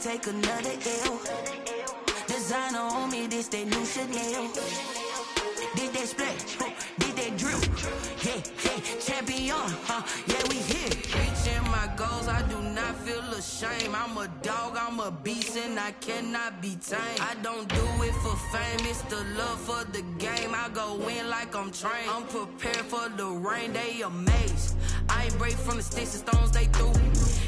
take another L. Designer on me, this that new Chanel. Did that splash, did that drip. Yeah, yeah, champion, yeah, we here. Reaching my goals, I do not feel ashamed. I'm a dog, I'm a beast, and I cannot be tamed. I don't do it for fame, it's the love for the game. I go in like I'm trained. I'm prepared for the rain, they amazed. I ain't break from the sticks and stones they threw.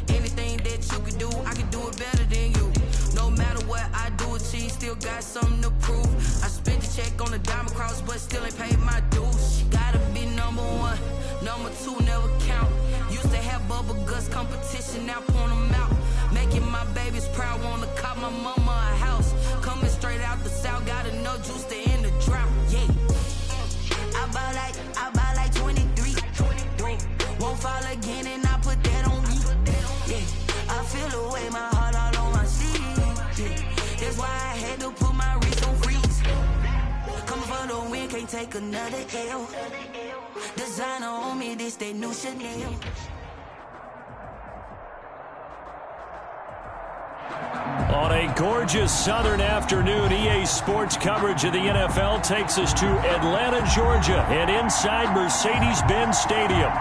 Anything that you can do, I can do it better than you. No matter what I do, achieve, still got something to prove. I spent the check on the diamond cross, but still ain't paid my dues. Gotta be number one, number two never count. Used to have bubble guts competition, now point them out. Making my babies proud, wanna cop my mama a house. Coming straight out the south, got enough juice to end the drought. Yeah, I buy like 23. Won't fall again, and I put that on me. Yeah, I feel the way, my heart all on my sleeve. Yeah, that's why I had to put my wrist on freeze. Coming for the win, can't take another L. Designer on me, this that new Chanel. On a gorgeous southern afternoon, EA Sports coverage of the NFL takes us to Atlanta, Georgia, and inside Mercedes-Benz Stadium.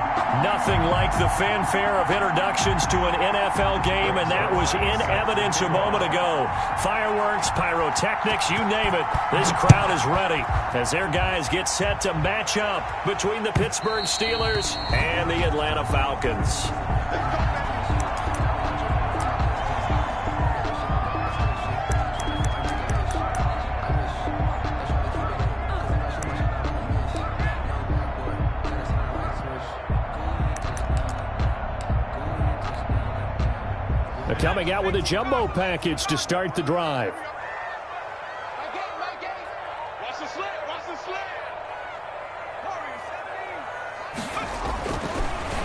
Nothing like the fanfare of introductions to an NFL game, and that was in evidence a moment ago. Fireworks, pyrotechnics, you name it. This crowd is ready as their guys get set to match up between the Pittsburgh Steelers and the Atlanta Falcons. Coming out with a jumbo package to start the drive.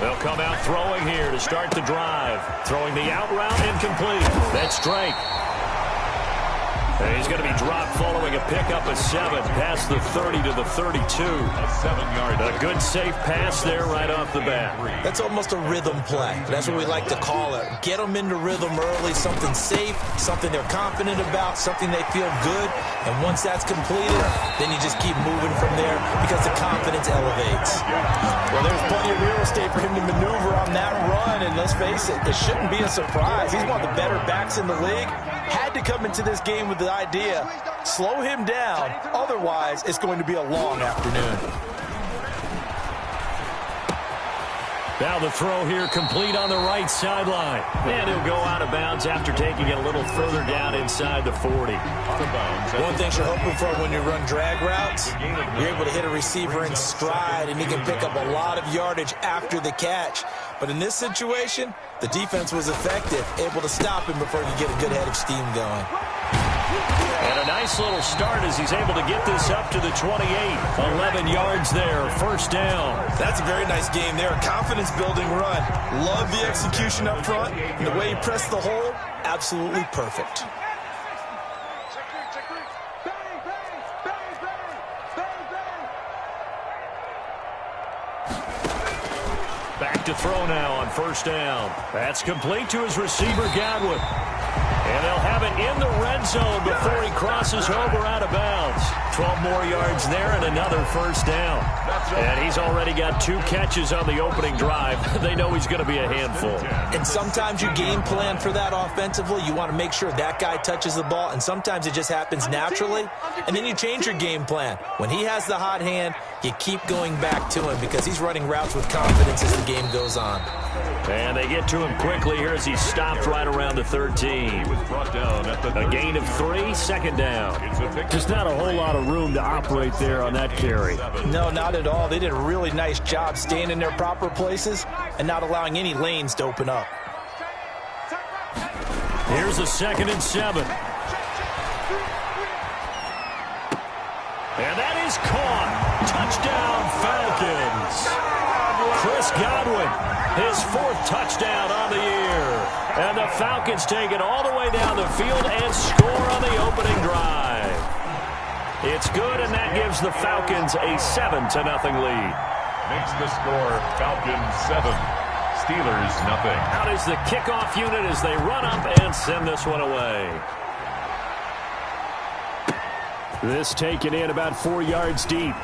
They'll come out throwing here to start the drive. Throwing the out route incomplete. That's Drake. And he's going to be dropped following a pickup of 7 past the 30 to the 32. A 7-yard. A good safe pass there right off the bat. That's almost a rhythm play. That's what we like to call it. Get them into rhythm early, something safe, something they're confident about, something they feel good. And once that's completed, then you just keep moving from there because the confidence elevates. Well, there's plenty of real estate for him to maneuver on that run. And let's face it, it shouldn't be a surprise. He's one of the better backs in the league. Had to come into this game with the idea, slow him down. Otherwise, it's going to be a long afternoon. Now the throw here complete on the right sideline. And he'll go out of bounds after taking it a little further down inside the 40. One thing you're hoping for when you run drag routes, you're able to hit a receiver in stride and he can pick up a lot of yardage after the catch. But in this situation, the defense was effective, able to stop him before you get a good head of steam going. And a nice little start as he's able to get this up to the 28. 11 yards there, first down. That's a very nice game there. Confidence-building run. Love the execution up front. And the way he pressed the hole, absolutely perfect. Back to throw now on first down. That's complete to his receiver, Godwin. And they'll have it in the red zone before he crosses over out of bounds. 12 more yards there and another first down. And he's already got 2 catches on the opening drive. They know he's going to be a handful. And sometimes you game plan for that offensively. You want to make sure that guy touches the ball, and sometimes it just happens naturally. And then you change your game plan. When he has the hot hand, you keep going back to him because he's running routes with confidence as the game goes on. And they get to him quickly here as he stopped right around the 13. A gain of 3, second down. Just not a whole lot of room to operate there on that carry. No, not at all. They did a really nice job staying in their proper places and not allowing any lanes to open up. Here's a 2nd and 7. And that is caught. Touchdown, Falcons. Chris Godwin, his 4th touchdown on the year. And the Falcons take it all the way down the field and score on the opening drive. It's good, and that gives the Falcons a 7-0 lead. Makes the score Falcons 7, Steelers, nothing. Out is the kickoff unit as they run up and send this one away. This taken in about 4 yards deep.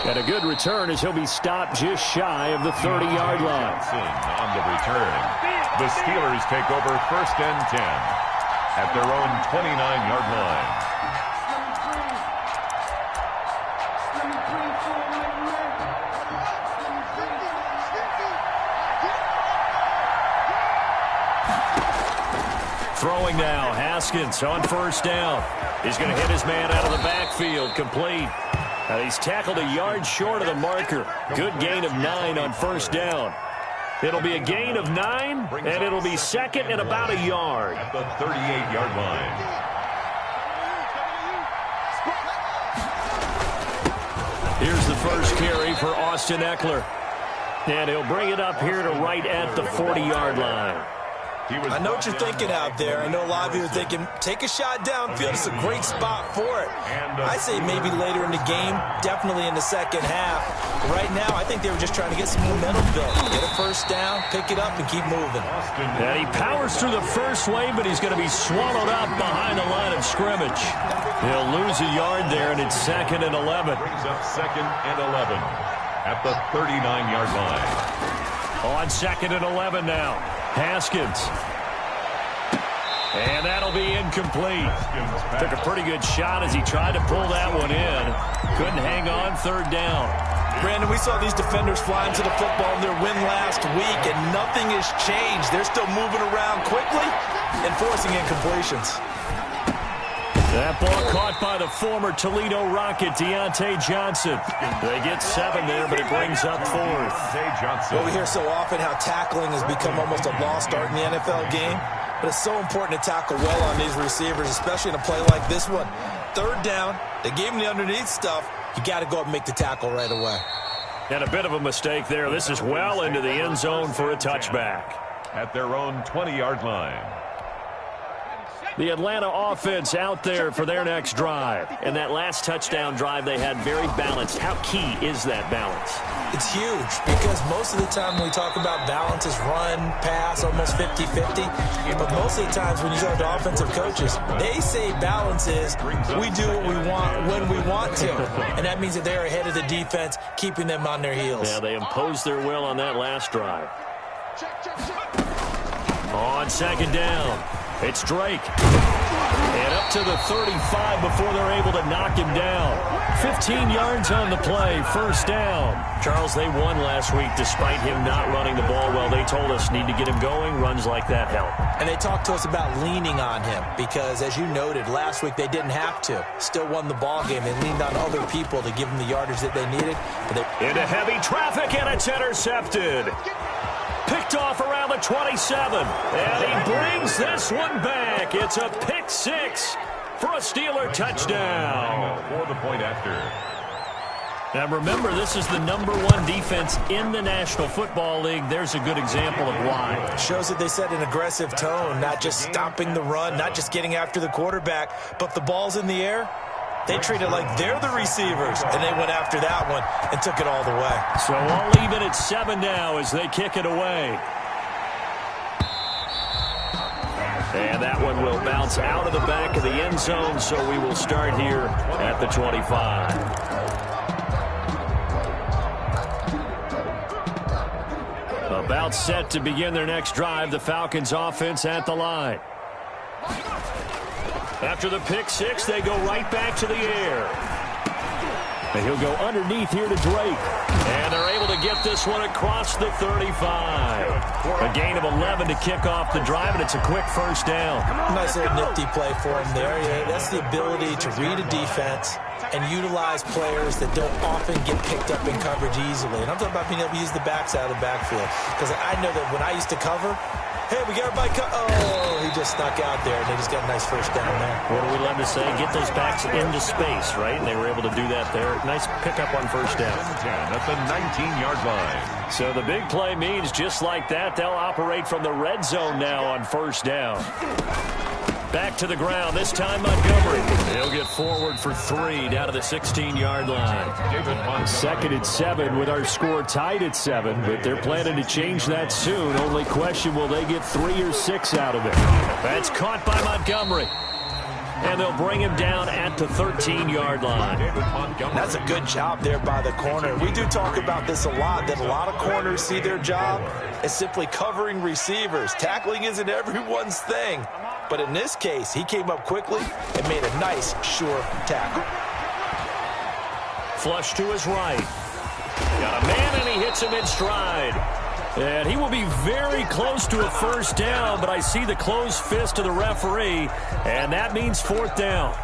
And a good return as he'll be stopped just shy of the 30-yard line. On the return, the Steelers take over 1st and 10 at their own 29-yard line. Throwing now, Haskins on 1st down. He's going to hit his man out of the backfield, complete. He's tackled a yard short of the marker. Good gain of 9 on 1st down. It'll be a gain of 9, and it'll be 2nd and about a yard. At the 38-yard line. Here's the first carry for Austin Eckler. And he'll bring it up here to right at the 40-yard line. I know what you're thinking out there. I know a lot of you are thinking, take a shot downfield. It's a great spot for it. I say maybe later in the game, definitely in the second half. Right now, I think they were just trying to get some momentum built. Get a 1st down, pick it up, and keep moving. And he powers through the first wave, but he's going to be swallowed up behind the line of scrimmage. He'll lose a yard there, and it's 2nd and 11. Brings up 2nd and 11 at the 39-yard line. On 2nd and 11 now. Haskins. And that'll be incomplete. Took a pretty good shot as he tried to pull that one in. Couldn't hang on 3rd down. Brandon, we saw these defenders flying to the football in their win last week, and nothing has changed. They're still moving around quickly and forcing incompletions. That ball caught by the former Toledo Rocket, Deontay Johnson. They get 7 there, but it brings up 4th. Well, we hear so often how tackling has become almost a lost art in the NFL game, but it's so important to tackle well on these receivers, especially in a play like this one. 3rd down, they gave him the underneath stuff. You got to go up and make the tackle right away. And a bit of a mistake there. This is well into the end zone for a touchback. At their own 20-yard line. The Atlanta offense out there for their next drive. And that last touchdown drive they had very balanced. How key is that balance? It's huge because most of the time when we talk about balance is run, pass, almost 50-50. But most of the times when you talk to offensive coaches, they say balance is we do what we want when we want to. And that means that they're ahead of the defense, keeping them on their heels. Yeah, they imposed their will on that last drive. On 2nd down. It's Drake. And up to the 35 before they're able to knock him down. 15 yards on the play, 1st down. Charles, they won last week despite him not running the ball well. They told us need to get him going. Runs like that help. And they talked to us about leaning on him because, as you noted, last week they didn't have to. Still won the ball game. They leaned on other people to give them the yardage that they needed. But into heavy traffic, and it's intercepted. Picked off around the 27, and he brings this one back. It's a pick 6 for a Steeler touchdown. For the point after. Now remember, this is the #1 defense in the National Football League. There's a good example of why. Shows that they set an aggressive tone, not just stopping the run, not just getting after the quarterback, but the ball's in the air. They treat it like they're the receivers, and they went after that one and took it all the way. So all even at 7 now as they kick it away. And that one will bounce out of the back of the end zone, so we will start here at the 25. About set to begin their next drive, the Falcons offense at the line. After the pick 6, they go right back to the air. And he'll go underneath here to Drake. And they're able to get this one across the 35. A gain of 11 to kick off the drive, and it's a quick 1st down. Nice little nifty play for him there. Yeah, that's the ability to read a defense and utilize players that don't often get picked up in coverage easily. And I'm talking about being able to use the backs out of the backfield. Because I know that when I used to cover, hey, we got everybody oh, he just snuck out there, and they just got a nice 1st down there. What do we love to say? Get those backs into space, right? And they were able to do that there. Nice pickup on 1st down. At the 19-yard line. So the big play means just like that, they'll operate from the red zone now on 1st down. Back to the ground, this time Montgomery. He'll get forward for 3 down to the 16-yard line. 2nd and 7 with our score tied at 7, but they're planning to change that soon. Only question, will they get 3 or 6 out of it? That's caught by Montgomery. And they'll bring him down at the 13-yard line. That's a good job there by the corner. We do talk about this a lot, that a lot of corners see their job as simply covering receivers. Tackling isn't everyone's thing. But in this case, he came up quickly and made a nice, sure tackle. Flush to his right. Got a man, and he hits him in stride. And he will be very close to a first down, but I see the closed fist of the referee, and that means 4th down.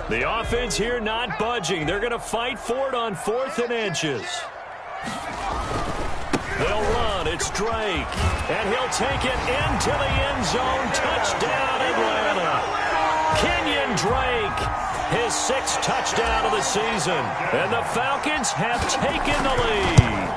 The offense here not budging. They're going to fight for it on 4th and inches. They'll run. It's Drake. And he'll take it into the end zone. Touchdown, Atlanta. Kenyon Drake, his 6th touchdown of the season. And the Falcons have taken the lead.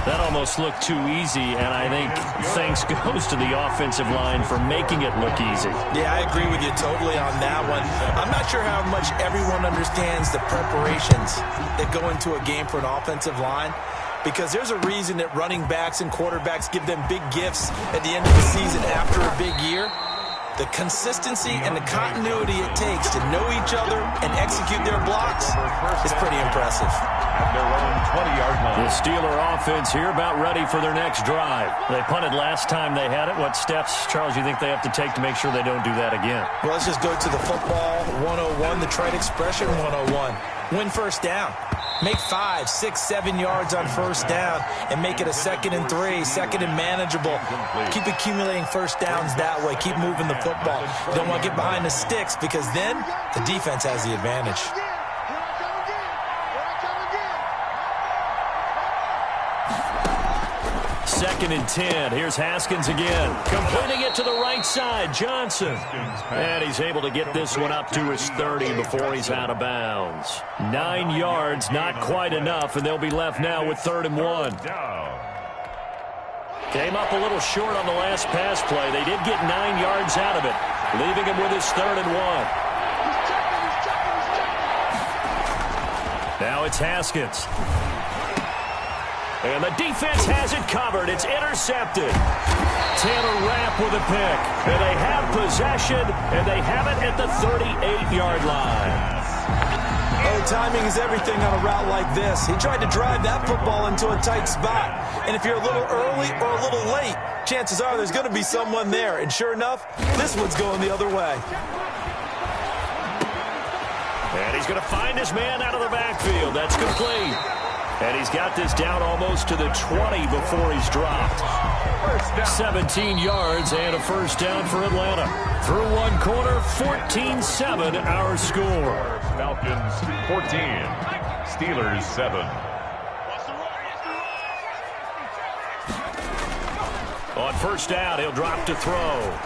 That almost looked too easy, and I think thanks goes to the offensive line for making it look easy. Yeah, I agree with you totally on that one. I'm not sure how much everyone understands the preparations that go into a game for an offensive line, because there's a reason that running backs and quarterbacks give them big gifts at the end of the season after a big year. The consistency and the continuity it takes to know each other and execute their blocks is pretty impressive. At their own 20-yard line. The Steeler offense here about ready for their next drive. They punted last time they had it. What steps, Charles, you think they have to take to make sure they don't do that again? Well, let's just go to the football 101, the trade expression 101. Win first down. Make 5, 6, 7 yards on first down and make it a 2nd and 3, 2nd and manageable. Keep accumulating first downs that way. Keep moving the football. You don't want to get behind the sticks, because then the defense has the advantage. Second and 10. Here's Haskins again. Completing it to the right side. Johnson. And he's able to get this one up to his 30 before he's out of bounds. 9 yards, not quite enough, and they'll be left now with 3rd and 1. Came up a little short on the last pass play. They did get 9 yards out of it, leaving him with his 3rd and 1. Now it's Haskins. And the defense has it covered. It's intercepted. Taylor Rapp with a pick. And they have possession, and they have it at the 38-yard line. Oh, timing is everything on a route like this. He tried to drive that football into a tight spot. And if you're a little early or a little late, chances are there's going to be someone there. And sure enough, this one's going the other way. And he's going to find his man out of the backfield. That's complete. And he's got this down almost to the 20 before he's dropped. 17 yards and a first down for Atlanta. Through one quarter, 14-7 our score. Falcons 14, Steelers 7. On first down, he'll drop to throw.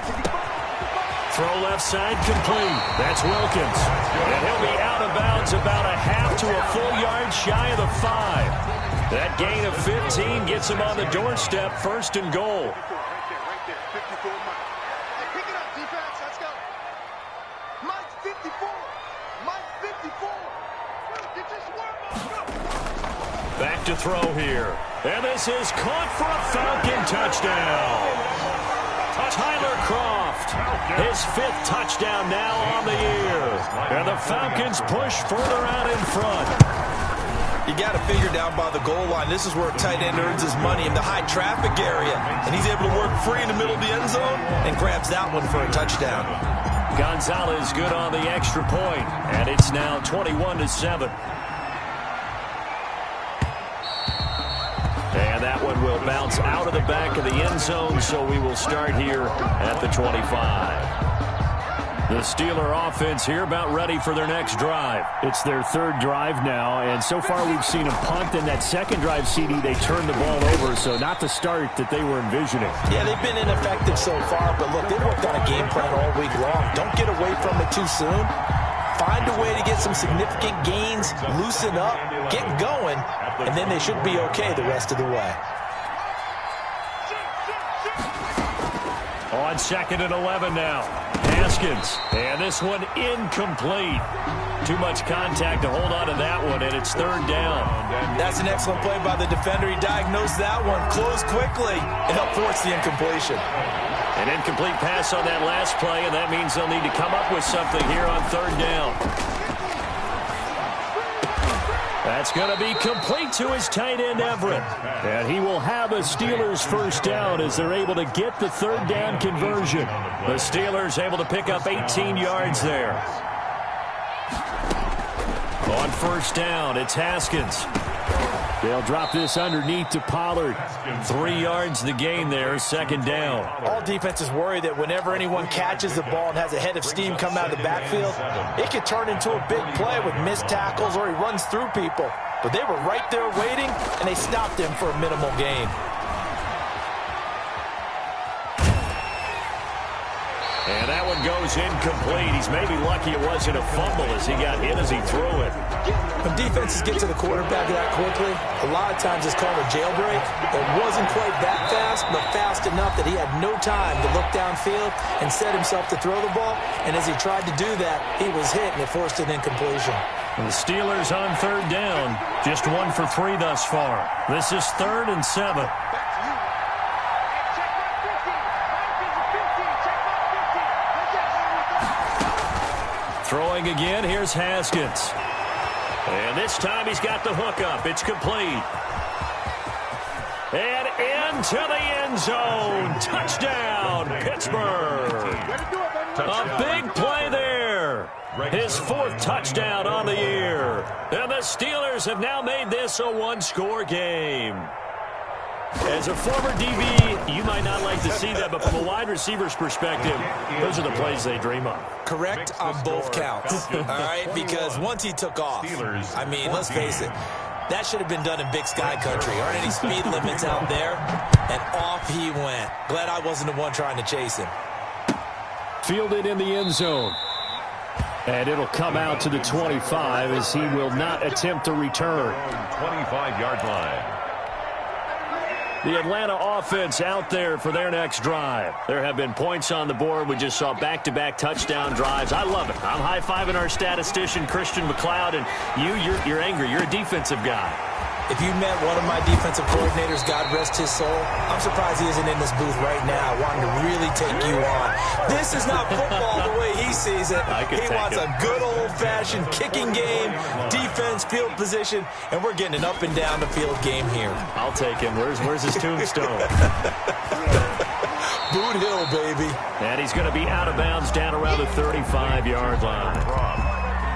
Throw left side, complete. That's Wilkins. And he'll be out of bounds about a half to a full yard shy of the 5. That gain of 15 gets him on the doorstep, 1st and goal. Back to throw here. And this is caught for a Falcon touchdown. Tyler Croft, his 5th touchdown now on the year. And the Falcons push further out in front. You got to figure down by the goal line. This is where a tight end earns his money in the high traffic area. And he's able to work free in the middle of the end zone and grabs that one for a touchdown. Gonzalez good on the extra point. And it's now 21-7. And that one will bounce out of the back of the end zone, so we will start here at the 25. The Steeler offense here about ready for their next drive. It's their 3rd drive now, and so far we've seen a punt. In that 2nd drive, CD, they turned the ball over, so not the start that they were envisioning. Yeah, they've been ineffective so far, but look, they worked on a game plan all week long. Don't get away from it too soon. Find a way to get some significant gains, loosen up, get going, and then they should be okay the rest of the way. On 2nd and 11 now. Haskins. And this one incomplete. Too much contact to hold on to that one, and it's 3rd down. That's an excellent play by the defender. He diagnosed that one, closed quickly, and helped force the incompletion. An incomplete pass on that last play, and that means they'll need to come up with something here on 3rd down. That's going to be complete to his tight end, Everett. And he will have a Steelers first down as they're able to get the 3rd down conversion. The Steelers able to pick up 18 yards there. On 1st down, it's Haskins. They'll drop this underneath to Pollard. 3 yards the gain there, 2nd down. All defenses worry that whenever anyone catches the ball and has a head of steam come out of the backfield, it could turn into a big play with missed tackles or he runs through people. But they were right there waiting, and they stopped him for a minimal gain. And that one goes incomplete. He's maybe lucky it wasn't a fumble as he got hit as he threw it. When defenses get to the quarterback that quickly, a lot of times it's called a jailbreak. It wasn't quite that fast, but fast enough that he had no time to look downfield and set himself to throw the ball. And as he tried to do that, he was hit, and it forced an incompletion. The Steelers on 3rd down. Just 1 for 3 thus far. This is 3rd and 7. Throwing again, here's Haskins. And this time he's got the hook up. It's complete. And into the end zone. Touchdown, Pittsburgh. A big play there. His 4th touchdown on the year. And the Steelers have now made this a 1-score game. As a former DB, you might not like to see that, but from a wide receiver's perspective, those are the plays they dream of. Correct on both counts, all right? Because once he took off, I mean, let's face it, that should have been done in Big Sky country. Aren't any speed limits out there? And off he went. Glad I wasn't the one trying to chase him. Fielded in the end zone. And it'll come out to the 25 as he will not attempt to return. 25-yard line. The Atlanta offense out there for their next drive. There have been points on the board. We just saw back-to-back touchdown drives. I love it. I'm high-fiving our statistician, Christian McLeod, and you're angry. You're a defensive guy. If you met one of my defensive coordinators, God rest his soul, I'm surprised he isn't in this booth right now wanting to really take you on. This is not football the way he sees it. He wants a good old-fashioned kicking game, defense, field position, and we're getting an up-and-down the field game here. I'll take him. Where's his tombstone? Boot Hill, baby. And he's going to be out of bounds down around the 35-yard line.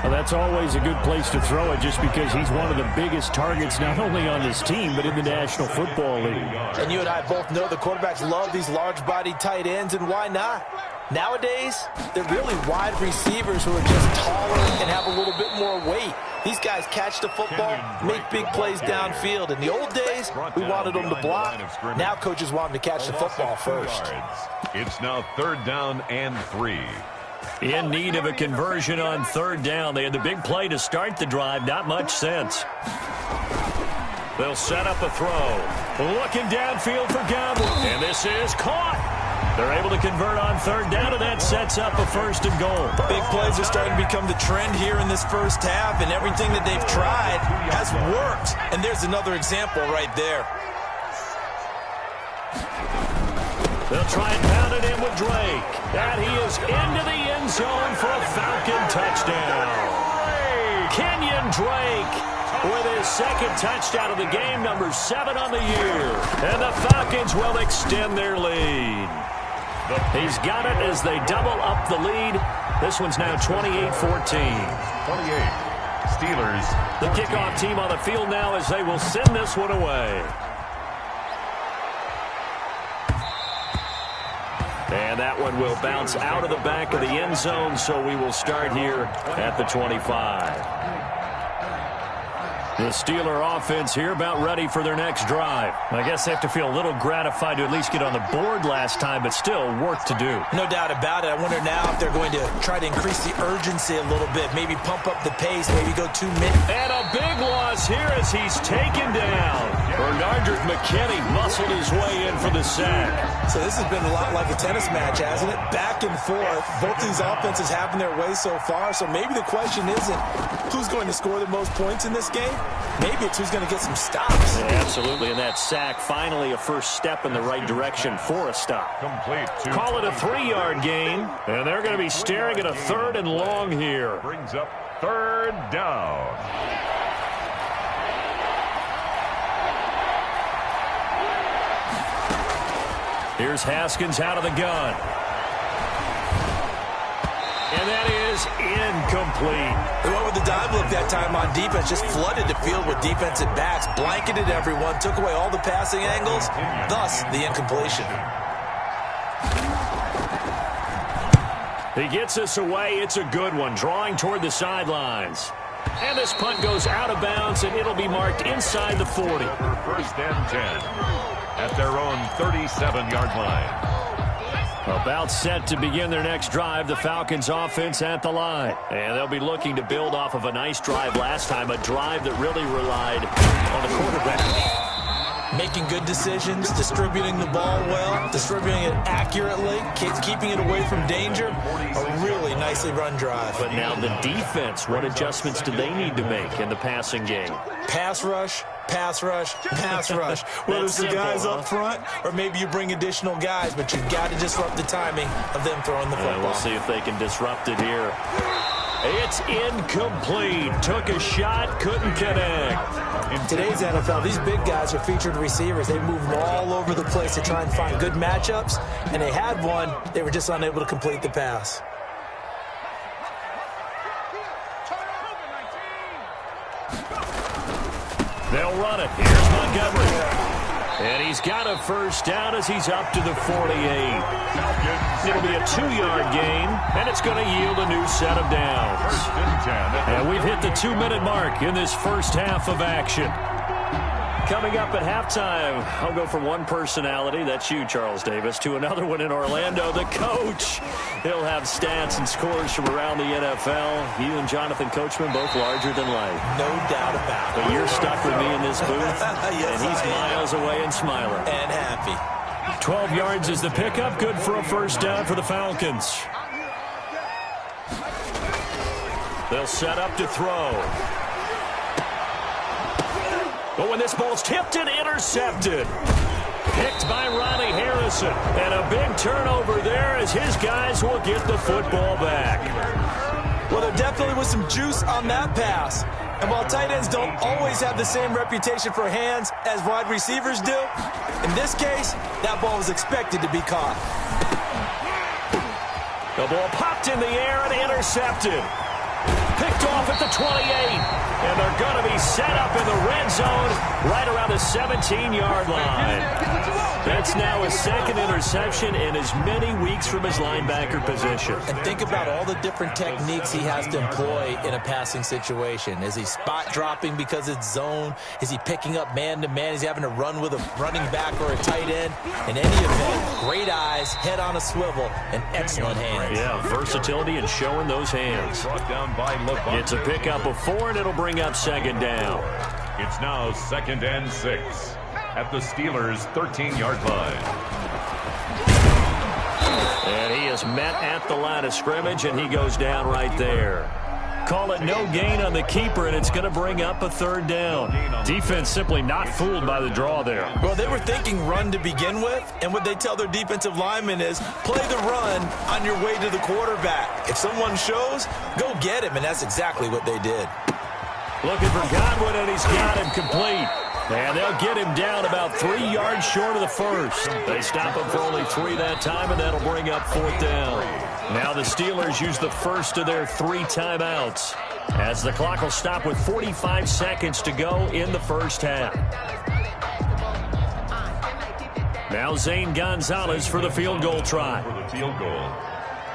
Well, that's always a good place to throw it just because he's one of the biggest targets not only on this team but in the National Football League. And you and I both know the quarterbacks love these large-bodied tight ends, and why not? Nowadays, they're really wide receivers who are just taller and have a little bit more weight. These guys catch the football, make big plays downfield. In the old days, we wanted them to block. Now coaches want them to catch the football first. It's now 3rd down and 3. In need of a conversion on 3rd down. They had the big play to start the drive. Not much sense. They'll set up a throw. Looking downfield for Godwin. And this is caught. They're able to convert on 3rd down, and that sets up a 1st and goal. Big plays are starting to become the trend here in this first half, and everything that they've tried has worked. And there's another example right there. They'll try and pound it in with Drake. And he is into the end zone for a Falcon touchdown. Kenyon Drake with his 2nd touchdown of the game, number 7 on the year. And the Falcons will extend their lead. He's got it as they double up the lead. This one's now 28-14. 28. Steelers. The kickoff team on the field now as they will send this one away. And that one will bounce out of the back of the end zone, so we will start here at the 25. The Steeler offense here about ready for their next drive. I guess they have to feel a little gratified to at least get on the board last time, but still work to do. No doubt about it. I wonder now if they're going to try to increase the urgency a little bit, maybe pump up the pace, maybe go 2 minutes. And a big loss here as he's taken down. Or Benardrick McKinney muscled his way in for the sack. So this has been a lot like a tennis match, hasn't it? Back and forth. Both these offenses having their way so far. So maybe the question isn't who's going to score the most points in this game. Maybe it's who's going to get some stops. Yeah, absolutely. And that sack, finally a first step in the right direction for a stop. Complete. Call it a 3-yard gain. And they're going to be staring at a 3rd and long here. Brings up 3rd down. Here's Haskins out of the gun. And that is incomplete. They went with the dime look that time on defense, just flooded the field with defensive backs, blanketed everyone, took away all the passing angles, thus the incompletion. He gets us away. It's a good one, drawing toward the sidelines. And this punt goes out of bounds, and it'll be marked inside the 40. First and 10 at their own 37-yard line. About set to begin their next drive, the Falcons offense at the line. And they'll be looking to build off of a nice drive last time, a drive that really relied on the quarterback. Making good decisions, distributing the ball well, distributing it accurately, keeping it away from danger. A really nicely run drive. But now the defense, what adjustments do they need to make in the passing game? Pass rush, pass rush, pass rush. Whether it's the guys up front or maybe you bring additional guys, but you've got to disrupt the timing of them throwing the football. We'll see if they can disrupt it here. It's incomplete. Took a shot, couldn't connect. In today's NFL, these big guys are featured receivers. They move all over the place to try and find good matchups, and they had one. They were just unable to complete the pass. They'll run it. Here's Montgomery. And he's got a first down as he's up to the 48. It'll be a 2-yard gain, and it's going to yield a new set of downs. And we've hit the 2-minute mark in this first half of action. Coming up at halftime, I'll go from one personality, that's you, Charles Davis, to another one in Orlando, the coach. He'll have stats and scores from around the NFL. You and Jonathan Coachman, both larger than life. No doubt about it. But you're stuck with me in this booth, yes, and he's miles away and smiling. And happy. 12 yards is the pickup, good for a first down for the Falcons. They'll set up to throw. But when this ball's tipped and intercepted. Picked by Ronnie Harrison. And a big turnover there as his guys will get the football back. Well, there definitely was some juice on that pass. And while tight ends don't always have the same reputation for hands as wide receivers do, in this case, that ball was expected to be caught. The ball popped in the air and intercepted. Picked off at the 28. And they're going to be set up in the red zone right around the 17-yard line. That's now his second interception in as many weeks from his linebacker position. And think about all the different techniques he has to employ in a passing situation. Is he spot dropping because it's zone? Is he picking up man-to-man? Is he having to run with a running back or a tight end? In any event, great eyes, head on a swivel, and excellent hands. Yeah, versatility and showing those hands. It's a pickup of 4, and it'll bring up second down. It's now 2nd and 6 at the Steelers' 13-yard line. And he is met at the line of scrimmage, and he goes down right there. Call it no gain on the keeper, and it's going to bring up a 3rd down. Defense simply not fooled by the draw there. Well, they were thinking run to begin with, and what they tell their defensive linemen is play the run on your way to the quarterback. If someone shows, go get him, and that's exactly what they did. Looking for Godwin, and he's got him complete. And they'll get him down about 3 yards short of the first. They stop him for only 3 that time, and that'll bring up 4th down. Now the Steelers use the first of their 3 timeouts, as the clock will stop with 45 seconds to go in the first half. Now Zane Gonzalez for the field goal try. For the field goal,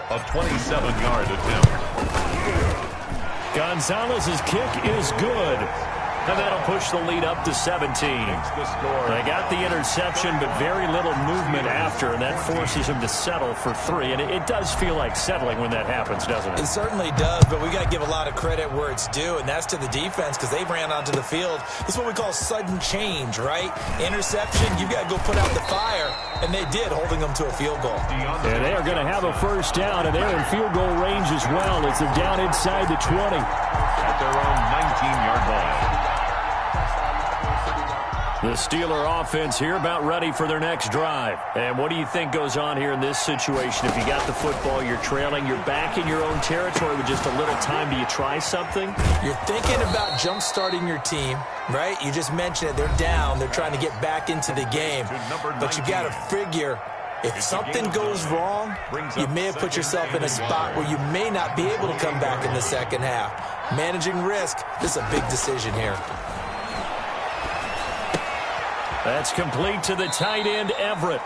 a 27-yard attempt. Gonzalez's kick is good. and that'll push the lead up to 17. They got the interception, but very little movement after, and that forces them to settle for 3. And it does feel like settling when that happens, doesn't it? It certainly does, but we got to give a lot of credit where it's due, and that's to the defense because they ran onto the field. This is what we call sudden change, right? Interception, you got to go put out the fire, and they did, holding them to a field goal. And they are going to have a first down, and they're in field goal range as well as they're down inside the 20. At their own 19-yard line. The Steeler offense here about ready for their next drive. And what do you think goes on here in this situation? If you got the football, you're trailing, you're back in your own territory with just a little time. Do you try something? You're thinking about jump-starting your team, right? You just mentioned it. They're down. They're trying to get back into the game. But you got to figure, if something goes wrong, you may have put yourself in a spot where you may not be able to come back in the second half. Managing risk, this is a big decision here. That's complete to the tight end, Everett.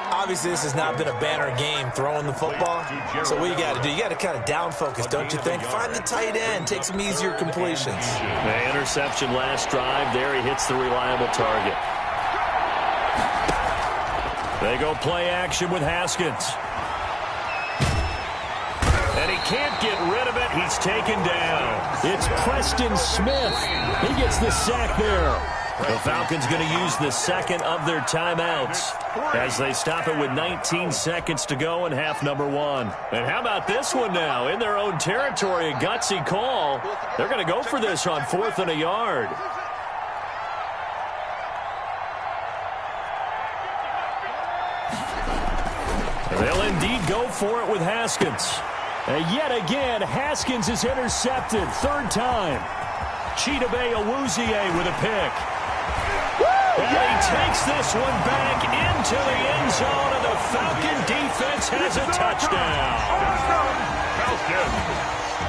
Obviously, this has not been a banner game throwing the football. So what you got to do, you got to kind of down focus, don't you think? Find the tight end, take some easier completions. The interception last drive. There he hits the reliable target. They go play action with Haskins. And he can't get rid of it. He's taken down. It's Preston Smith. He gets the sack there. The Falcons going to use the second of their timeouts as they stop it with 19 seconds to go in half number 1. And how about this one now? In their own territory, a gutsy call. They're going to go for this on 4th and a yard. They'll indeed go for it with Haskins. And yet again, Haskins is intercepted. 3rd time. Chidobe Awuzie with a pick. And he takes this one back into the end zone, and the Falcon defense has a touchdown.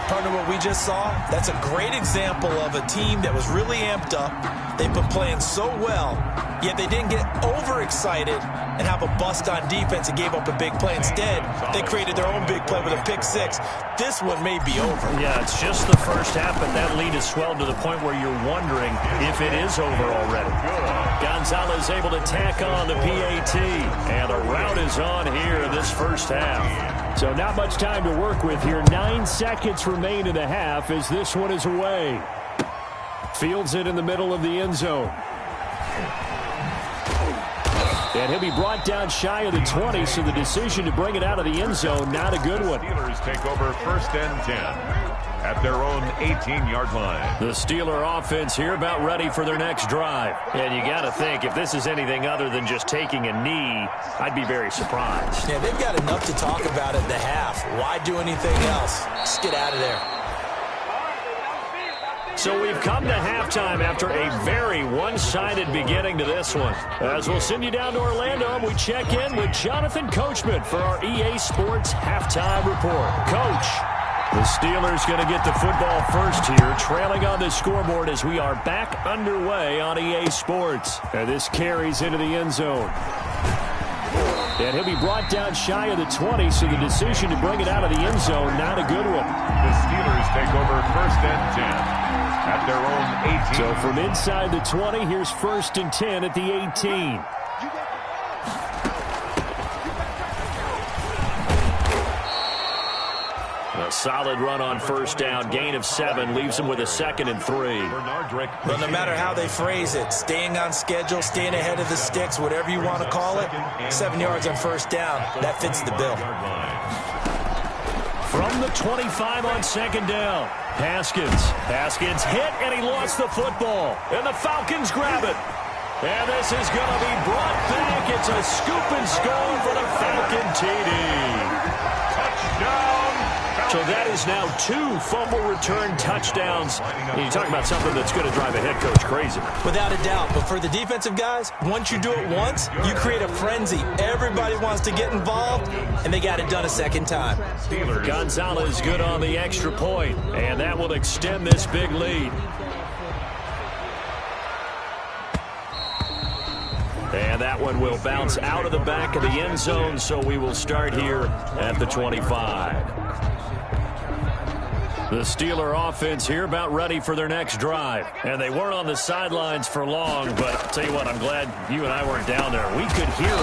Partner, what we just saw, that's a great example of a team that was really amped up. They've been playing so well, yet they didn't get overexcited and have a bust on defense and gave up a big play. Instead, they created their own big play with a pick 6. This one may be over. Yeah, it's just the first half, but that lead has swelled to the point where you're wondering if it is over already. Gonzalez able to tack on the PAT, and the route is on here in this first half. So not much time to work with here. 9 seconds remain in the half as this one is away. Fields it in the middle of the end zone. And he'll be brought down shy of the 20, so the decision to bring it out of the end zone, not a good one. Steelers take over 1st and 10 at their own 18-yard line. The Steeler offense here about ready for their next drive. And you got to think, if this is anything other than just taking a knee, I'd be very surprised. Yeah, they've got enough to talk about at the half. Why do anything else? Just get out of there. So we've come to halftime after a very one-sided beginning to this one. As we'll send you down to Orlando, and we check in with Jonathan Coachman for our EA Sports Halftime Report. Coach, the Steelers going to get the football first here, trailing on the scoreboard as we are back underway on EA Sports. And this carries into the end zone. And he'll be brought down shy of the 20, so the decision to bring it out of the end zone, not a good one. The Steelers take over 1st and 10 at their own 18. So from inside the 20, here's 1st and 10 at the 18. A solid run on 1st down. Gain of 7 leaves him with a 2nd and 3. But no matter how they phrase it, staying on schedule, staying ahead of the sticks, whatever you want to call it, 7 yards on 1st down, that fits the bill. From the 25 on 2nd down, Haskins hit, and he lost the football. And the Falcons grab it. And this is going to be brought back. It's a scoop and score for the Falcon TD. Touchdown. So that is now 2 fumble return touchdowns. And you talk about something that's going to drive a head coach crazy. Without a doubt. But for the defensive guys, once you do it once, you create a frenzy. Everybody wants to get involved, and they got it done a 2nd time. Gonzalez good on the extra point, and that will extend this big lead. And that one will bounce out of the back of the end zone, so we will start here at the 25. The Steeler offense here about ready for their next drive. And they weren't on the sidelines for long, but I'll tell you what, I'm glad you and I weren't down there. We could hear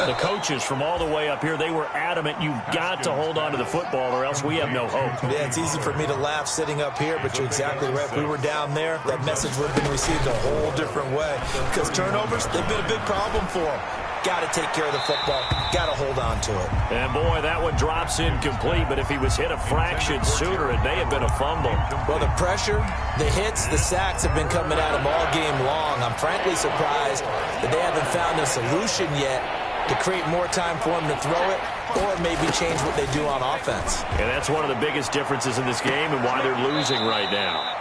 the coaches from all the way up here. They were adamant, you've got to hold on to the football or else we have no hope. Yeah, it's easy for me to laugh sitting up here, but you're exactly right. If we were down there, that message would have been received a whole different way. Because turnovers, they've been a big problem for them. Got to take care of the football. Got to hold on to it. And, boy, that one drops incomplete, but if he was hit a fraction sooner, it may have been a fumble. Well, the pressure, the hits, the sacks have been coming at him all game long. I'm frankly surprised that they haven't found a solution yet to create more time for him to throw it or maybe change what they do on offense. And that's one of the biggest differences in this game and why they're losing right now.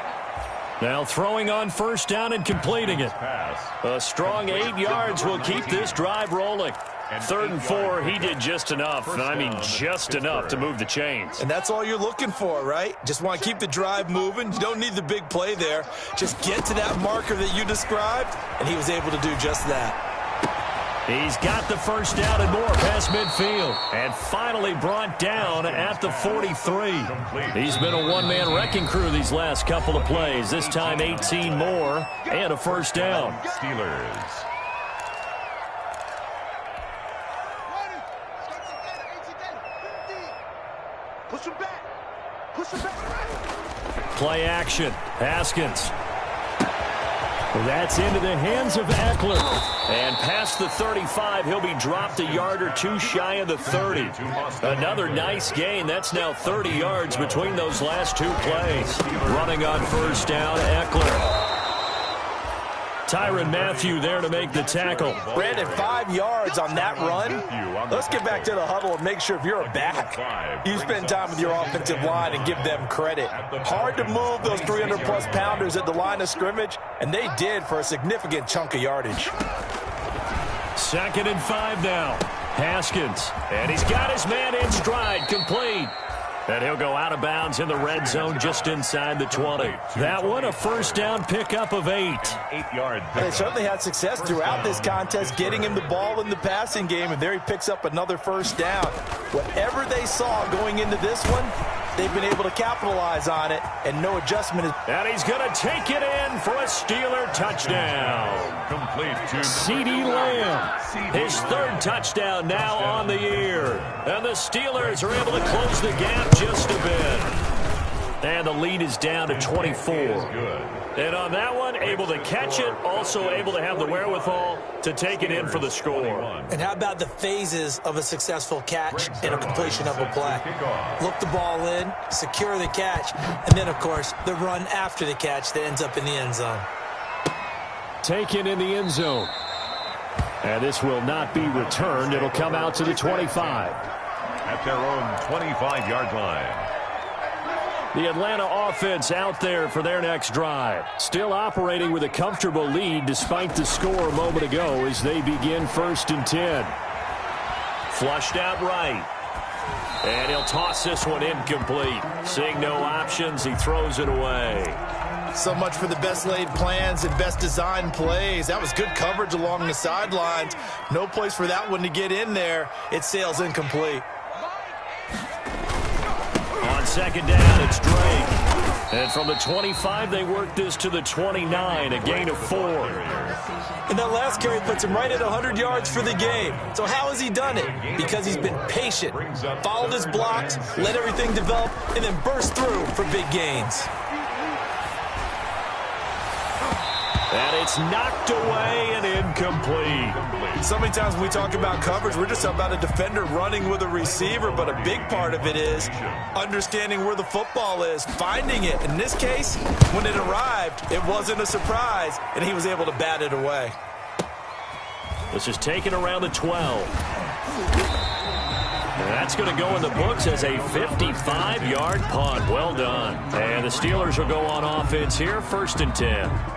Now throwing on first down and completing it. A strong 8 yards will keep this drive rolling. 3rd and 4, he did just enough, and I mean just enough to move the chains. And that's all you're looking for, right? Just want to keep the drive moving. You don't need the big play there. Just get to that marker that you described, and he was able to do just that. He's got the first down and more past midfield. And finally brought down at the 43. He's been a one-man wrecking crew these last couple of plays. This time 18 more and a first down. Steelers. Push him back. Push him back. Play action. Haskins. That's into the hands of Eckler. And past the 35, he'll be dropped a yard or two shy of the 30. Another nice gain. That's now 30 yards between those last two plays. Running on first down, Eckler. Tyrann Mathieu there to make the tackle. Brandon, 5 yards on that run. Let's get back to the huddle and make sure if you're a back, you spend time with your offensive line and give them credit. Hard to move those 300-plus pounders at the line of scrimmage, and they did for a significant chunk of yardage. 2nd and 5 now. Haskins. And he's got his man in stride, complete. And he'll go out of bounds in the red zone just inside the 20. That one, a first down pickup of 8. 8-yard pickup. They certainly had success throughout this contest getting him the ball in the passing game, and there he picks up another first down. Whatever they saw going into this one, they've been able to capitalize on it, and no adjustment is... And he's going to take it in for a Steeler touchdown. Complete to CeeDee Lamb. His 3rd touchdown now on the year. And the Steelers are able to close the gap just a bit. And the lead is down to 24. And on that one, able to catch it, also able to have the wherewithal to take it in for the score. And how about the phases of a successful catch and a completion of a play? Look the ball in, secure the catch, and then, of course, the run after the catch that ends up in the end zone. Taken in the end zone. And this will not be returned. It'll come out to the 25. At their own 25-yard line. The Atlanta offense out there for their next drive. Still operating with a comfortable lead despite the score a moment ago as they begin 1st and 10. Flushed out right. And he'll toss this one incomplete. Seeing no options, he throws it away. So much for the best laid plans and best designed plays. That was good coverage along the sidelines. No place for that one to get in there. It sails incomplete. On 2nd down, it's Drake. And from the 25, they work this to the 29, a gain of 4. And that last carry puts him right at 100 yards for the game. So how has he done it? Because he's been patient, followed his blocks, let everything develop, and then burst through for big gains. And it's knocked away and incomplete. So many times when we talk about coverage, we're just about a defender running with a receiver, but a big part of it is understanding where the football is, finding it. In this case, when it arrived, it wasn't a surprise, and he was able to bat it away. This is taken around the 12. And that's going to go in the books as a 55-yard punt. Well done. And the Steelers will go on offense here, 1st and 10.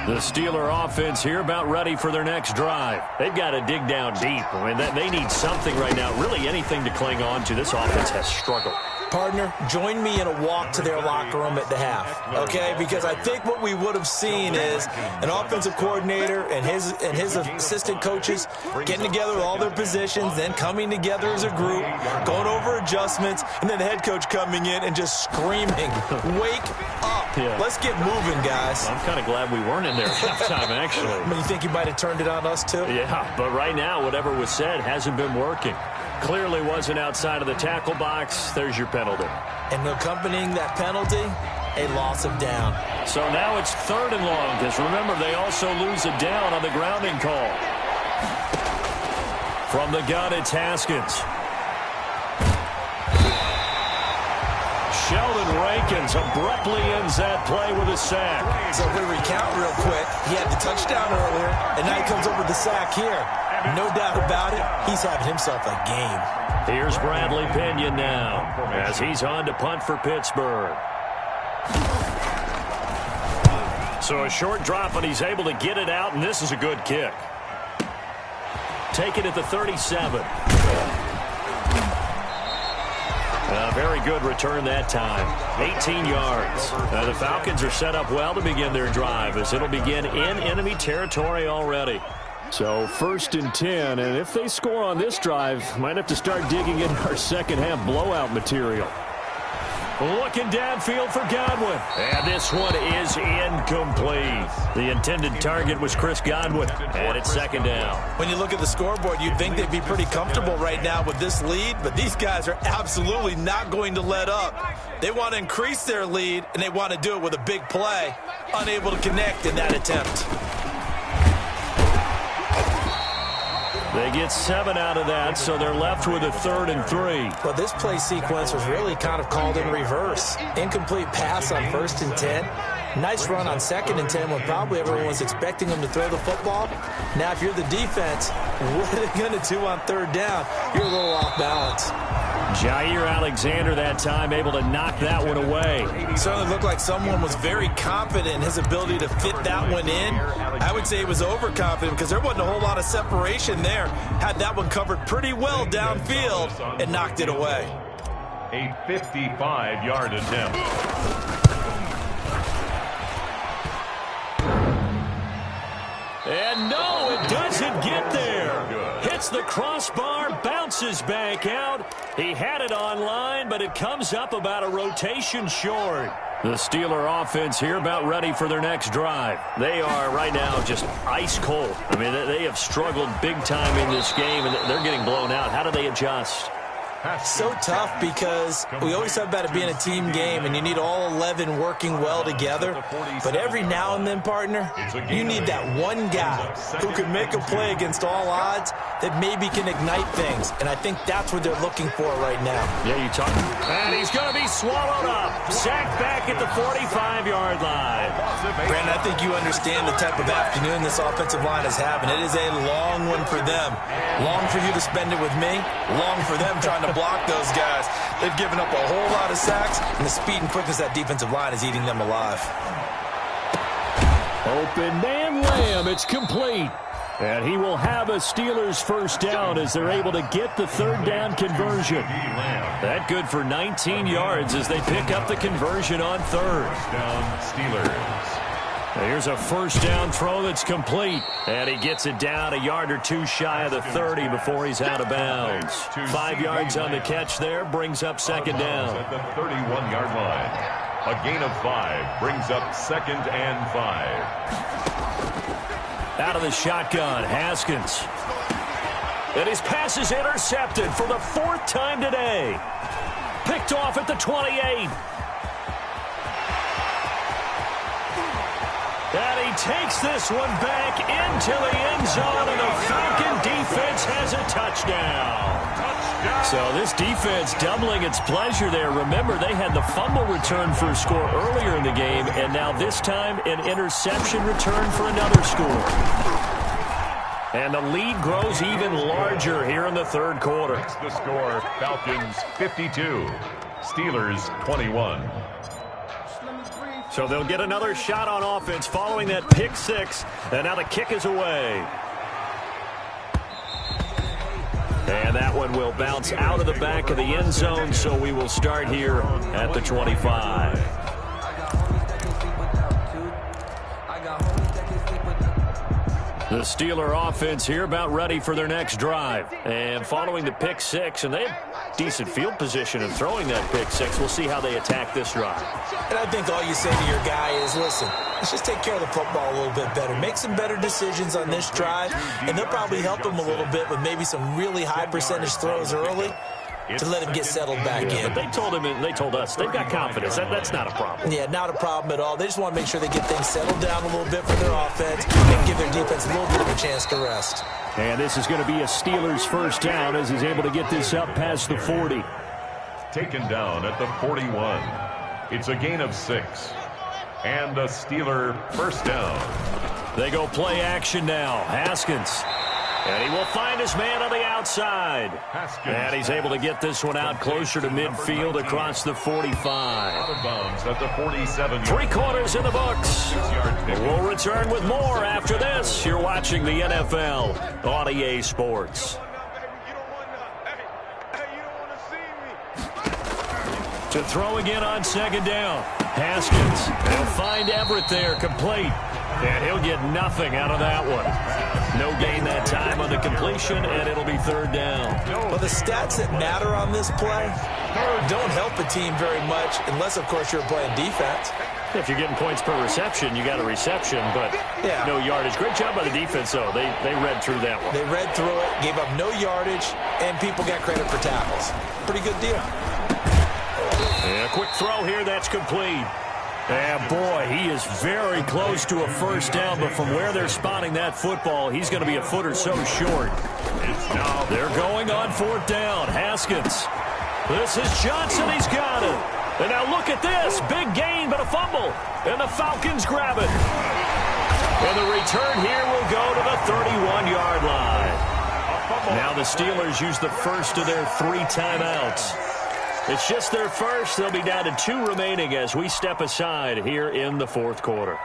The Steeler offense here about ready for their next drive. They've got to dig down deep. I mean, they need something right now, really anything to cling on to. This offense has struggled. partner, join me in a walk to their locker room at the half, okay? Because I think what we would have seen is an offensive coordinator and his assistant coaches getting together with all their positions, then coming together as a group, going over adjustments, and then the head coach coming in and just screaming, wake up. Yeah. Let's get moving, guys. I'm kind of glad we weren't in there at halftime, actually. I mean, you think he might have turned it on us, too? Yeah, but right now, whatever was said hasn't been working. Clearly wasn't outside of the tackle box. There's your penalty. And accompanying that penalty, a loss of down. So now it's 3rd and long, because remember, they also lose a down on the grounding call. From the gun, it's Haskins. Sheldon Rankins abruptly ends that play with a sack. So if we recount real quick, he had the touchdown earlier, and now he comes over the sack here. No doubt about it, he's having himself a game. Here's Bradley Pinion now, as he's on to punt for Pittsburgh. So a short drop, and he's able to get it out, and this is a good kick. Take it at the 37. Very good return that time. 18 yards. The Falcons are set up well to begin their drive, as it'll begin in enemy territory already. So 1st and 10, and if they score on this drive, might have to start digging in our second-half blowout material. Looking downfield for Godwin. And this one is incomplete. The intended target was Chris Godwin, and it's 2nd down. When you look at the scoreboard, you'd think they'd be pretty comfortable right now with this lead, but these guys are absolutely not going to let up. They want to increase their lead, and they want to do it with a big play. Unable to connect in that attempt. They get 7 out of that, so they're left with a 3rd and 3. Well, this play sequence was really kind of called in reverse. Incomplete pass on 1st and 10. Nice run on 2nd and 10 when probably everyone was expecting them to throw the football. Now, if you're the defense, what are they going to do on 3rd down? You're a little off balance. Jair Alexander that time able to knock that one away. It certainly looked like someone was very confident in his ability to fit that one in. I would say he was overconfident because there wasn't a whole lot of separation there. Had that one covered pretty well downfield and knocked it away. A 55-yard attempt. And no, it doesn't get there. Hits the crossbar, bounces back out. He had it on line, but it comes up about a rotation short. The Steeler offense here about ready for their next drive. They are right now just ice cold. I mean, they have struggled big time in this game, and they're getting blown out. How do they adjust? So tough because we always talk about it being a team game and you need all 11 working well together. But every now and then, partner, you need that one guy who can make a play against all odds that maybe can ignite things. And I think that's what they're looking for right now. Yeah, you talk. And he's going to be swallowed up. Sacked back at the 45-yard line. Brandon, I think you understand the type of afternoon this offensive line is having. It is a long one for them. Long for you to spend it with me. Long for them trying to block those guys. They've given up a whole lot of sacks, and the speed and quickness of that defensive line is eating them alive. Open man Lamb, it's complete. And he will have a Steelers first down as they're able to get the 3rd down conversion. That good for 19 yards as they pick up the conversion on 3rd. Down Steelers. Here's a first down throw that's complete. And he gets it down a yard or two shy of the 30 before he's out of bounds. 5 yards on the catch there brings up 2nd down. At the 31-yard line. A gain of 5 brings up 2nd and 5. Out of the shotgun, Haskins. And his pass is intercepted for the 4th time today. Picked off at the 28. And he takes this one back into the end zone, and the Falcon defense has a touchdown. So this defense doubling its pleasure there. Remember, they had the fumble return for a score earlier in the game, and now this time an interception return for another score. And the lead grows even larger here in the 3rd quarter. That's the score, Falcons 52, Steelers 21. So they'll get another shot on offense following that pick 6, and now the kick is away. And that one will bounce out of the back of the end zone, so we will start here at the 25. The Steeler offense here about ready for their next drive. And following the pick six, and they have decent field position in throwing that pick six. We'll see how they attack this drive. And I think all you say to your guy is, listen, let's just take care of the football a little bit better. Make some better decisions on this drive, and they'll probably help him a little bit with maybe some really high percentage throws early to let him get settled back in. But they told him, and they told us, they've got confidence. That's not a problem. Yeah, not a problem at all. They just want to make sure they get things settled down a little bit for their offense and give their defense a little bit of a chance to rest. And this is going to be a Steelers first down as he's able to get this up past the 40. Taken down at the 41. It's a gain of 6. And a Steeler first down. They go play action now. Haskins. And he will find his man on the outside. And he's able to get this one out closer to midfield across the 45. Out of bounds at the 47. 3 quarters in the books. We'll return with more after this. You're watching the NFL on EA Sports. To throw again on second down. Haskins. He'll find Everett there, complete. And he'll get nothing out of that one. No gain that time on the completion, and it'll be third down. Well, the stats that matter on this play don't help a team very much unless, of course, you're playing defense. If you're getting points per reception, you got a reception, but no yardage. Great job by the defense, though. They read through that one. They read through it, gave up no yardage, and people got credit for tackles. Pretty good deal. And a quick throw here, that's complete. And boy, he is very close to a first down, but from where they're spotting that football, he's going to be a foot or so short. They're going on fourth down. Haskins. This is Johnson. He's got it. And now look at this. Big gain, but a fumble. And the Falcons grab it. And the return here will go to the 31-yard line. Now the Steelers use the first of their 3 timeouts. It's just their first. They'll be down to 2 remaining as we step aside here in the fourth quarter.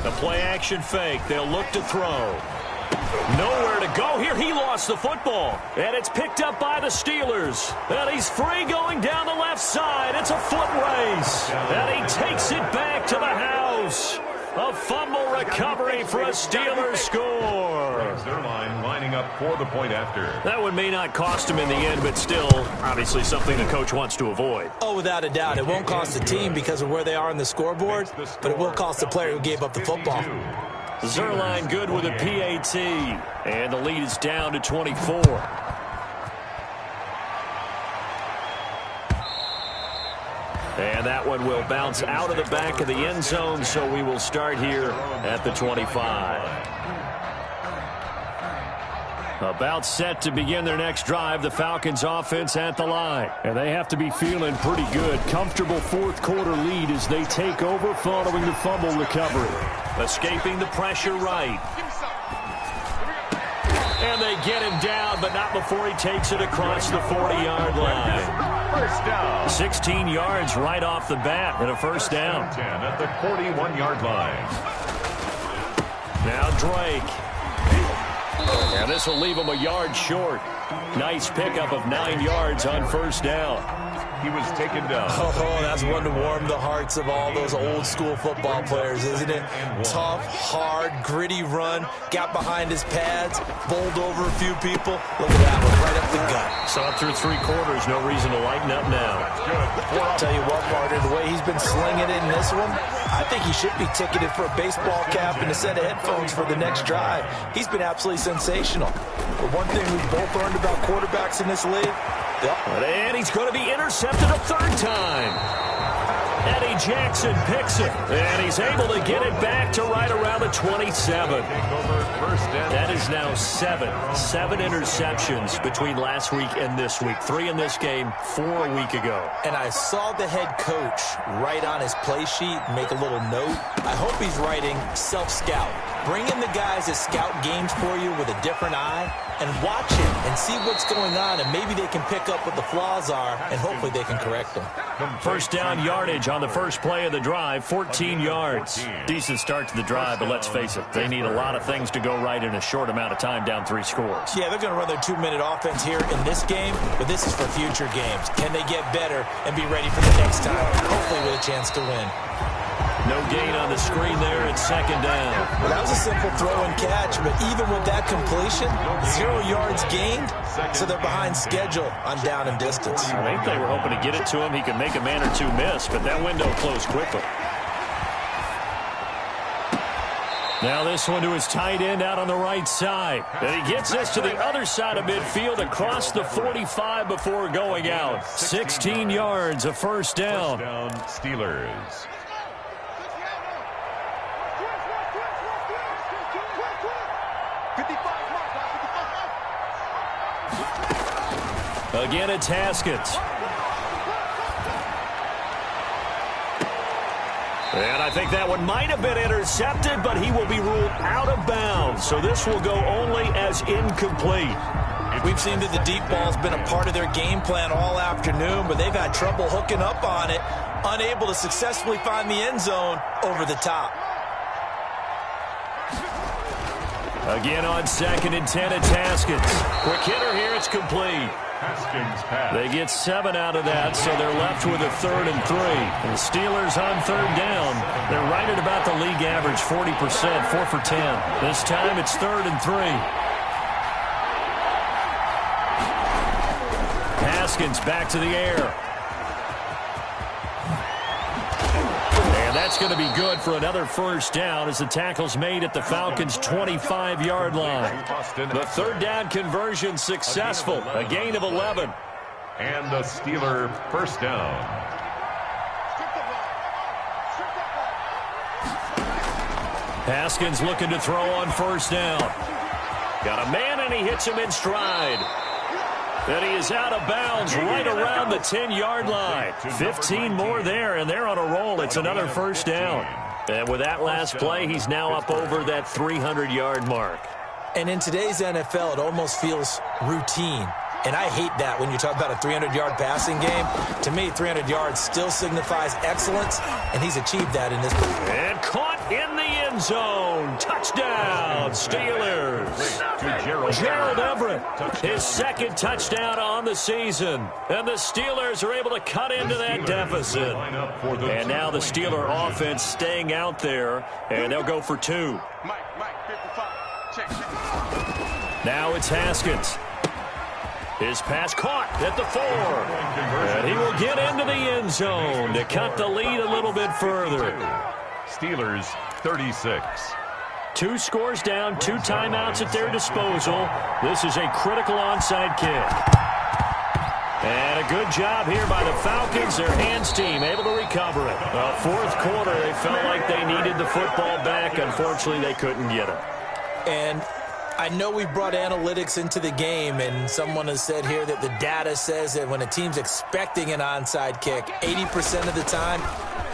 The play-action fake. They'll look to throw. Nowhere to go here. He lost the football. And it's picked up by the Steelers. And he's free going down the left side. It's a foot race. And he takes it back to the house. A fumble recovery for a Steelers score. Their line lining up for the point after. That one may not cost him in the end, but still, obviously something the coach wants to avoid. Oh, without a doubt. It won't cost the team because of where they are in the scoreboard, but it will cost the player who gave up the football. Zerline good with a PAT, and the lead is down to 24. And that one will bounce out of the back of the end zone, so we will start here at the 25. About set to begin their next drive, the Falcons offense at the line. And they have to be feeling pretty good. Comfortable fourth quarter lead as they take over following the fumble recovery. Escaping the pressure right. And they get him down, but not before he takes it across the 40-yard line. First down. 16 yards right off the bat and a first down. 10 at the 41-yard line. Now Drake. And this will leave him a yard short. Nice pickup of 9 yards on first down. He was taken down. Oh, that's one to warm the hearts of all those old-school football players, isn't it? Tough, hard, gritty run. Got behind his pads, bowled over a few people. Look at that one, right up the gut. Saw it through 3 quarters. No reason to lighten up now. I'll tell you what, partner, the way he's been slinging it in this one, I think he should be ticketed for a baseball cap and a set of headphones for the next drive. He's been absolutely sensational. But one thing we've both learned about quarterbacks in this league, and he's going to be intercepted a 3rd time. Eddie Jackson picks it, and he's able to get it back to right around the 27. First and That is now seven interceptions between last week and this week. 3 in this game, 4 a week ago. And I saw the head coach write on his play sheet, make a little note. I hope he's writing self-scout. Bring in the guys that scout games for you with a different eye and watch it and see what's going on, and maybe they can pick up what the flaws are, and hopefully they can correct them. First down yardage on the first play of the drive, 14 yards. Decent start to the drive, but let's face it, they need a lot of things to go right in a short amount of time, down 3 scores. Yeah, they're going to run their 2-minute offense here in this game, but this is for future games. Can they get better and be ready for the next time, hopefully with a chance to win? No gain on the screen there. It's second down. Well, that was a simple throw and catch, but even with that completion, 0 yards gained, so they're behind schedule on down and distance. I think they were hoping to get it to him. He could make a man or two miss, but that window closed quickly. Now this one to his tight end out on the right side. And he gets this to the other side of midfield across the 45 before going out. 16 yards, a first down. Steelers. Again, it's Haskins. And I think that one might have been intercepted, but he will be ruled out of bounds. So this will go only as incomplete. We've seen that the deep ball's been a part of their game plan all afternoon, but they've had trouble hooking up on it, unable to successfully find the end zone over the top. Again on 2nd and 10, it's Haskins. Quick hitter here, it's complete. Haskins pass. They get 7 out of that, so they're left with a 3rd and 3. And the Steelers on 3rd down. They're right at about the league average, 40%, 4 for 10. This time it's 3rd and 3. Haskins back to the air. And that's going to be good for another first down as the tackle's made at the Falcons' 25-yard line. The 3rd down conversion successful, a gain of 11. And the Steeler first down. Haskins looking to throw on first down. Got a man and he hits him in stride. And he is out of bounds right around the 10-yard line. 15 more there, and they're on a roll. It's another first down. And with that last play, he's now up over that 300-yard mark. And in today's NFL, it almost feels routine. And I hate that when you talk about a 300-yard passing game. To me, 300 yards still signifies excellence, and he's achieved that in this game. And caught in the end zone. Touchdown, Steelers. Gerald Everett, his 2nd touchdown on the season. And the Steelers are able to cut into that deficit. And now the Steeler offense staying out there, and they'll go for 2. Now it's Haskins. His pass caught at the 4. And he will get into the end zone to cut the lead a little bit further. Steelers 36. 2 scores down, 2 timeouts at their disposal. This is a critical onside kick. And a good job here by the Falcons, their hands team, able to recover it. 4th quarter, they felt like they needed the football back. Unfortunately, they couldn't get it. And I know we brought analytics into the game, and someone has said here that the data says that when a team's expecting an onside kick, 80% of the time,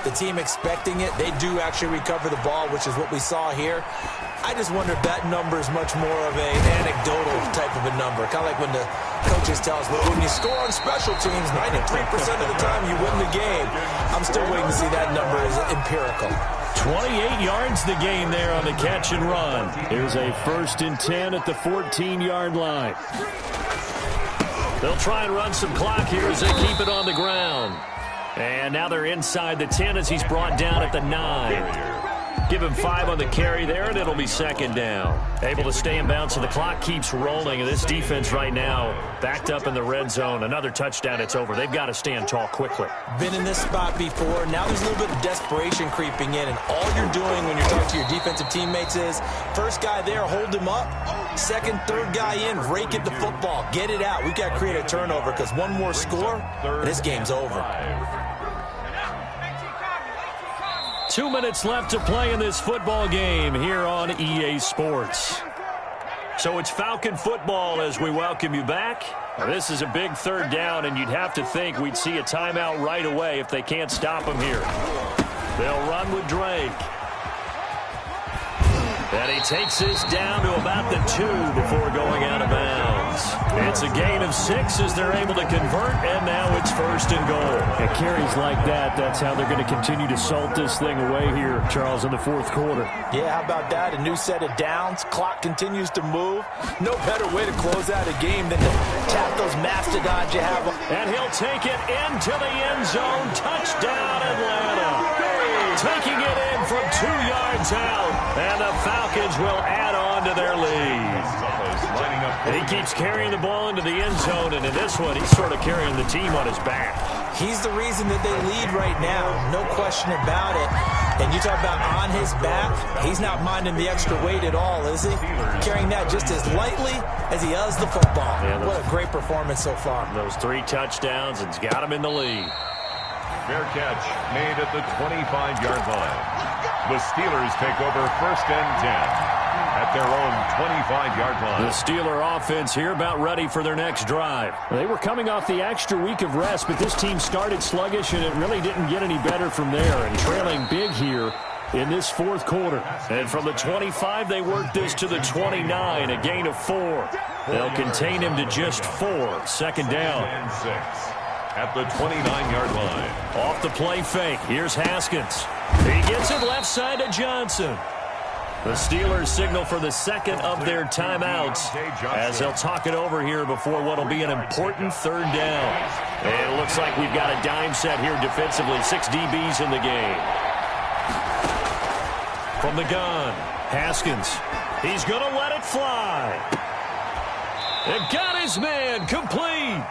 the team expecting it, they do actually recover the ball, which is what we saw here. I just wonder if that number is much more of an anecdotal type of a number. Kind of like when the coaches tell us, well, when you score on special teams, 93% of the time you win the game. I'm still waiting to see that number is empirical. 28 yards the gain there on the catch and run. Here's a 1st and 10 at the 14-yard line. They'll try and run some clock here as they keep it on the ground. And now they're inside the 10 as he's brought down at the 9. Give him 5 on the carry there, and it'll be 2nd down. Able to stay in bounds, so the clock keeps rolling. And this defense right now backed up in the red zone. Another touchdown, it's over. They've got to stand tall quickly. Been in this spot before. Now there's a little bit of desperation creeping in, and all you're doing when you're talking to your defensive teammates is, first guy there, hold him up. 2nd, 3rd guy in, rake at the football. Get it out. We've got to create a turnover because one more score, and this game's over. 2 minutes left to play in this football game here on EA Sports. So it's Falcon football as we welcome you back. This is a big third down, and you'd have to think we'd see a timeout right away if they can't stop him here. They'll run with Drake. And he takes this down to about the 2 before going out of bounds. It's a gain of 6 as they're able to convert, and now it's 1st and goal. At carries like that, that's how they're going to continue to salt this thing away here, Charles, in the 4th quarter. Yeah, how about that? A new set of downs. Clock continues to move. No better way to close out a game than to tap those mastodons you have. And he'll take it into the end zone. Touchdown, Atlanta. Taking it in from 2 yards out. And the Falcons will add on to their lead. He keeps carrying the ball into the end zone, and in this one, he's sort of carrying the team on his back. He's the reason that they lead right now. No question about it. And you talk about on his back, he's not minding the extra weight at all, is he? Carrying that just as lightly as he does the football. Yeah, what a great performance so far. Those 3 touchdowns, and he's got him in the lead. Fair catch made at the 25-yard line. The Steelers take over 1st and 10 at their own 25-yard line. The Steeler offense here about ready for their next drive. They were coming off the extra week of rest, but this team started sluggish, and it really didn't get any better from there, and trailing big here in this 4th quarter. And from the 25, they work this to the 29, a gain of 4. They'll contain him to just 4. 2nd down. And 6 at the 29-yard line. Off the play fake. Here's Haskins. He gets it left side to Johnson. The Steelers signal for the 2nd of their timeouts as they'll talk it over here before what will be an important 3rd down. And it looks like we've got a dime set here defensively. 6 DBs in the game. From the gun, Haskins. He's going to let it fly. And got his man complete.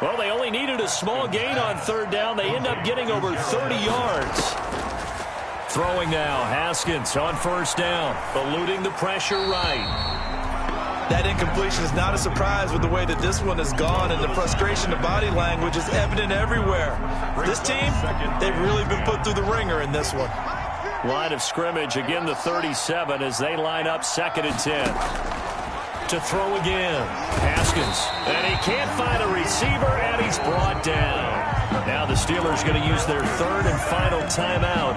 Well, they only needed a small gain on 3rd down. They end up getting over 30 yards. Throwing now, Haskins on 1st down, eluding the pressure right. That incompletion is not a surprise with the way that this one has gone, and the frustration, the body language is evident everywhere. This team, they've really been put through the ringer in this one. Line of scrimmage, again the 37 as they line up 2nd and 10. To throw again, Haskins, and he can't find a receiver, and he's brought down. Now the Steelers going to use their 3rd and final timeout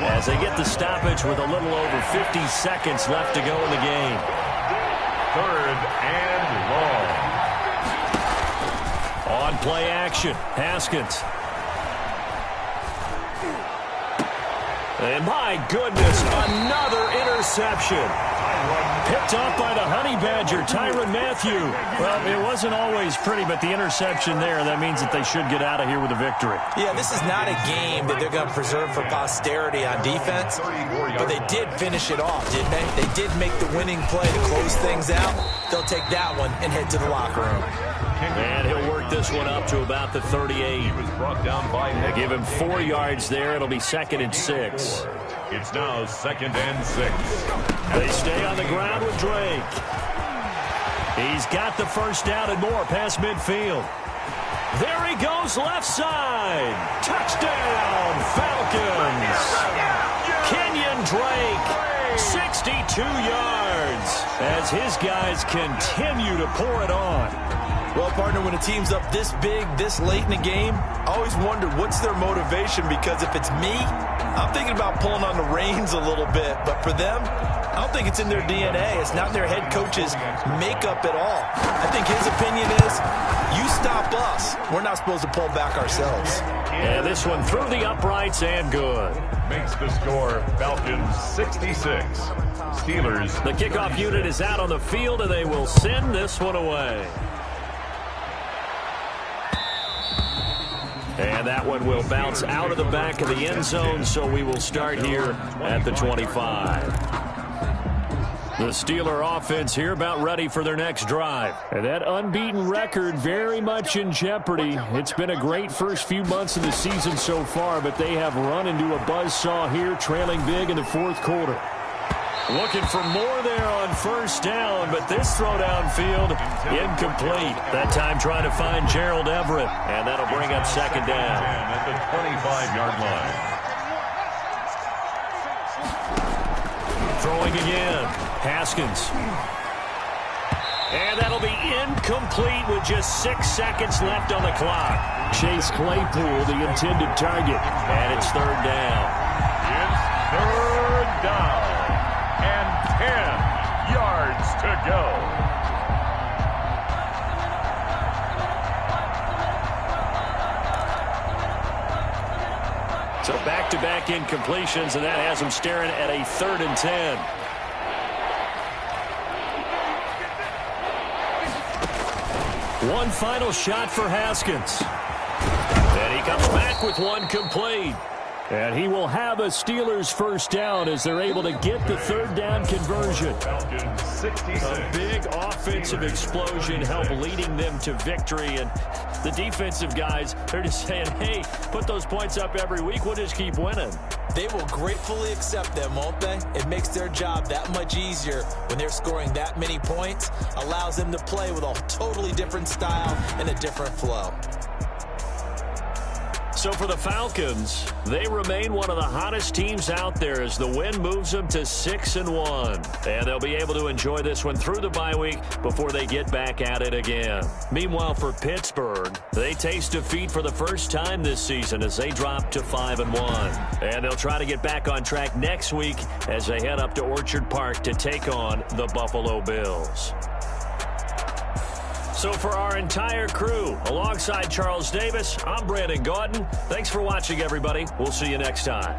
as they get the stoppage with a little over 50 seconds left to go in the game. 3rd and long. On play action, Haskins. And my goodness, another interception. Picked off by the Honey Badger, Tyrann Mathieu. Well, it wasn't always pretty, but the interception there, that means that they should get out of here with a victory. Yeah, this is not a game that they're going to preserve for posterity on defense, but they did finish it off, didn't they? They did make the winning play to close things out. They'll take that one and head to the locker room. And he'll work this one up to about the 38. He was brought down by They give him 4 yards there. It'll be 2nd and 6. It's now 2nd and 6. They stay on the ground with Drake. He's got the 1st down and more past midfield. There he goes left side. Touchdown, Falcons. Kenyon Drake, 62 yards as his guys continue to pour it on. Well, partner, when a team's up this big, this late in the game, I always wonder what's their motivation, because if it's me, I'm thinking about pulling on the reins a little bit. But for them, I don't think it's in their DNA. It's not their head coach's makeup at all. I think his opinion is, you stop us. We're not supposed to pull back ourselves. And this one through the uprights and good. Makes the score Falcons 66. Steelers. The kickoff unit is out on the field, and they will send this one away. And that one will bounce out of the back of the end zone, so we will start here at the 25. The Steeler offense here about ready for their next drive. And that unbeaten record very much in jeopardy. It's been a great first few months of the season so far, but they have run into a buzzsaw here, trailing big in the 4th quarter. Looking for more there on 1st down, but this throw downfield incomplete. That time trying to find Gerald Everett, and that'll bring up 2nd down. At the 25-yard line. Throwing again, Haskins. And that'll be incomplete with just 6 seconds left on the clock. Chase Claypool, the intended target. And it's third down. It's third down. And 10 yards to go. So back-to-back incompletions, and that has them staring at a 3rd and 10. One final shot for Haskins. And he comes back with one complete. And he will have a Steelers first down as they're able to get the 3rd down conversion. A big offensive explosion helped leading them to victory. And the defensive guys, they're just saying, hey, put those points up every week. We'll just keep winning. They will gratefully accept them, won't they? It makes their job that much easier when they're scoring that many points. Allows them to play with a totally different style and a different flow. So for the Falcons, they remain one of the hottest teams out there as the win moves them to 6-1. And they'll be able to enjoy this one through the bye week before they get back at it again. Meanwhile, for Pittsburgh, they taste defeat for the first time this season as they drop to 5-1. And they'll try to get back on track next week as they head up to Orchard Park to take on the Buffalo Bills. So for our entire crew, alongside Charles Davis, I'm Brandon Gaudin. Thanks for watching, everybody. We'll see you next time.